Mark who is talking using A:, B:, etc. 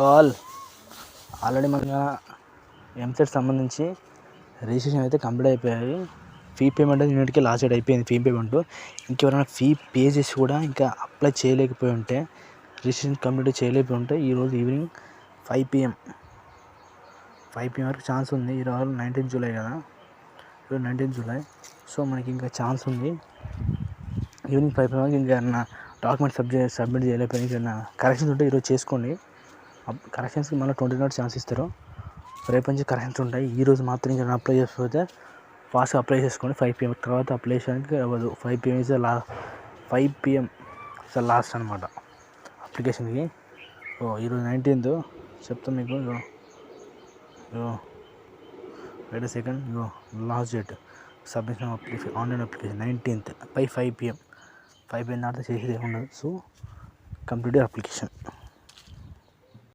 A: All already మన ఎంసెట్ సంబంధించి registration అయితే కంప్లీట్ అయిపోయాయి. ఫీ పేమెంట్ అయితే యూనిట్కి లాస్ట్ డేట్ అయిపోయింది. ఫీ పేమెంట్ ఇంకెవరైనా ఫీ పే చేసి కూడా ఇంకా అప్లై చేయలేకపోయి ఉంటే, రిజిస్ట్రేషన్ కంప్లీట్ చేయలేకపోయి ఉంటే ఈరోజు ఈవినింగ్ 5 PM వరకు ఛాన్స్ ఉంది. ఈరోజు 19 జూలై కదా, ఈరోజు 19 జూలై. సో మనకి ఇంకా ఛాన్స్ ఉంది. ఈవినింగ్ 5 PM వరకు ఇంకా డాక్యుమెంట్ సబ్మిట్ చేయలేకపోయి ఇంకా కరెక్షన్స్ ఉంటే ఈరోజు చేసుకోండి. కరెక్షన్స్కి మళ్ళీ 20 minutes ఛాన్స్ ఇస్తారు. రేపు నుంచి కరెక్షన్స్ ఉంటాయి. ఈరోజు మాత్రం ఇంకా అప్లై చేసుకోకపోతే ఫాస్ట్గా అప్లై చేసుకోండి. 5 PM తర్వాత అప్లై చేయడానికి అవ్వదు. 5 PM is 5 PM is last అనమాట అప్లికేషన్కి. ఈరోజు 19th చెప్తాను మీకు. Wait second. Last date submission online application 19th by 5 PM. 5 PM తర్వాత చేసేది ఉండదు. So complete application.